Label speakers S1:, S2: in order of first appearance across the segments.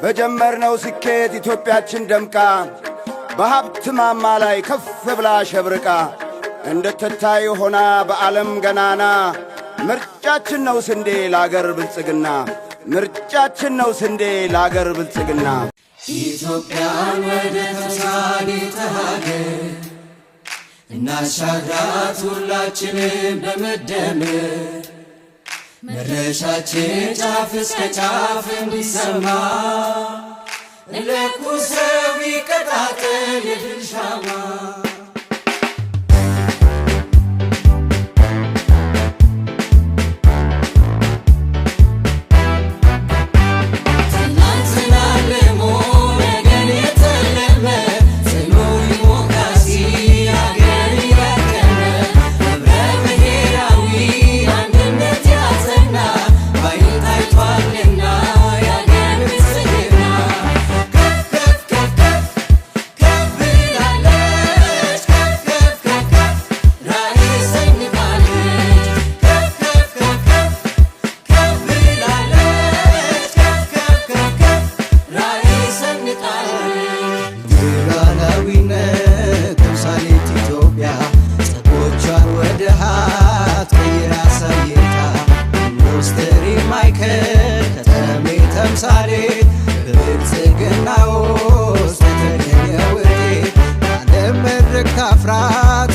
S1: በጀመርነው ስኬት ኢትዮጵያችን ደምቃ በሀብት ማማ ላይ ከፍ ብላ ሸብርቃ እንድትታይ ሆና በዓለም ገናና ምርጫችን ነው ስንዴ ለአገር ብልጽግና ምርጫችን ነው ስንዴ ለአገር ብልጽግና
S2: ኢትዮጵያን ወደ ተምሳሌተ ሀገር እናሻግራት ሁላችንም በመደመር መድረሻችን ጫፍ እስከ ጫፍ እንዲሰማ ለኩሰው ይቀጣጠል የድል ሻማ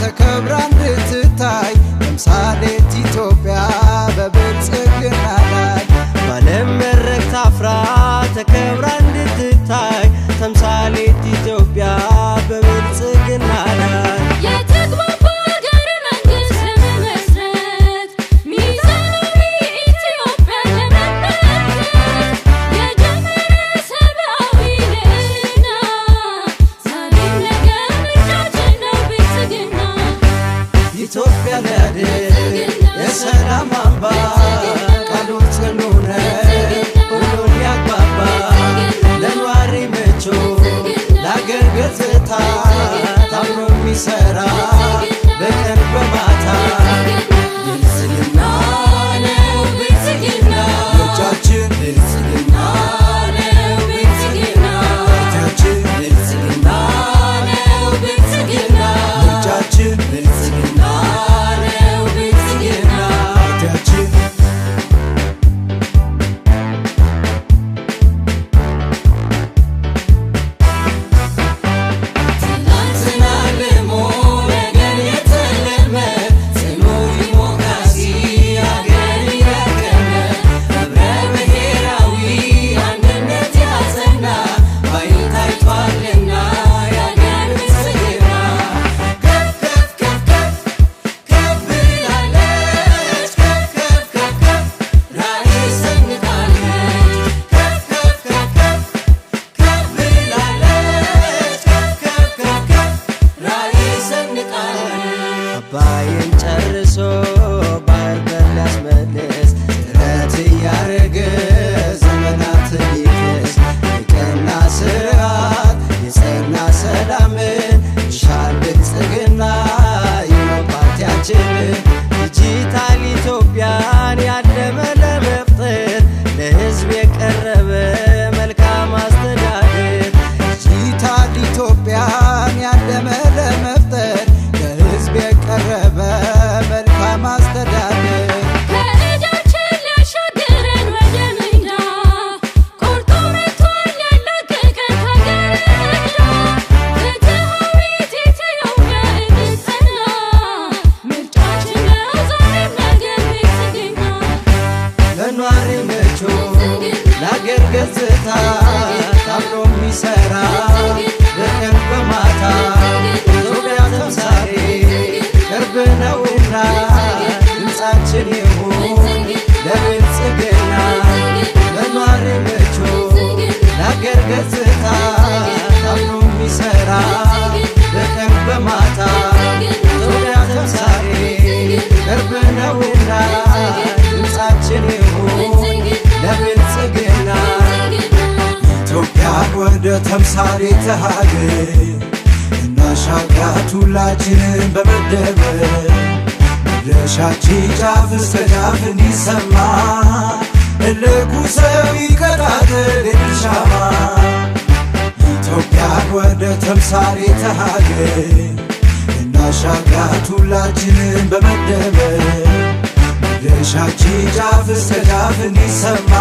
S2: ተከብራ እንድትታይ ተምሳሌት ኢትዮጵያ በብልጽግና ላይ ባለም መድረክ ታፍራ ተከብራ እንድትታይ ተምሳሌት ኢትዮጵያ በብልጽግና ላይ ኢትዮጵያ ለድል የሰላም አምባ ቃሉ ጽኑ ነው ሁሉን ያግባባ ለነዋሪ ምቹ ለአገር ገጽታ ታምኖ የሚሠራ በቀን በማታ ብልጽግና ነው ብልጽግና ምርጫችን ብልጽግና ነው ብልጽግና ምርጫችን ብልጽግና ነው ብልጽግና ምርጫችን ብልጽግና አባይን ጨርሶ ባህር በር ሊያስመልስ ጥረት እያረገ ዘመናትን ሊክስ የቀና ስርዓት የጸና ሰላምን ይሻል ብልጽግና ይነው ፓርቲያችን ዲጂታል ኢትዮጵያን ያለመ ለመፍጠር ለሕዝብ የቀረበ መልካም አስተዳደር ዲጂታል ኢትዮጵያን ያለመ ለመፍጠር የቀረበ መልካም አስተዳደር
S3: ከእጃችን ሊያሻግረን ወደ ሜዳ ቆርጦ መጥቷል ያላቀቀን ሀገር እንግዳ ፍትሃዊት ኢትዮጵያ እንድትጸና ምርጫችን ነው ዛሬም ነገም ብልጽግና
S2: ለነዋሪ ምቹ ለአገር ገጽታ ታምኖ የሚሠራ በቀን በማታ ኢትዮጵያ ተምሳሌ ቅርብ ነውና ድምፃችን ይሁን ለብልጽግና ለነዋሪ ምቹ ለአገር ገጽታ ታምኖ የሚሠራ በቀን በማታ ኢትዮጵያ ተምሳሌ ቅርብ ነውና ድምፃችን ይሁን ለብልጽግና ኢትዮጵያ ወደ ተምሳሌተ ሀገር እናሻግራት ሁላችንም በመደመር መድረሻችን ጫፍ እስከ ጫፍ እንዲሰማ ለኩሰው ይቀጣጠል የድል ሻማ ወደ ተምሳሌተ ሀገር እናሻግራት ሁላችንን በመደመር መድረሻችን ጫፍ እስከ ጫፍ እንዲሰማ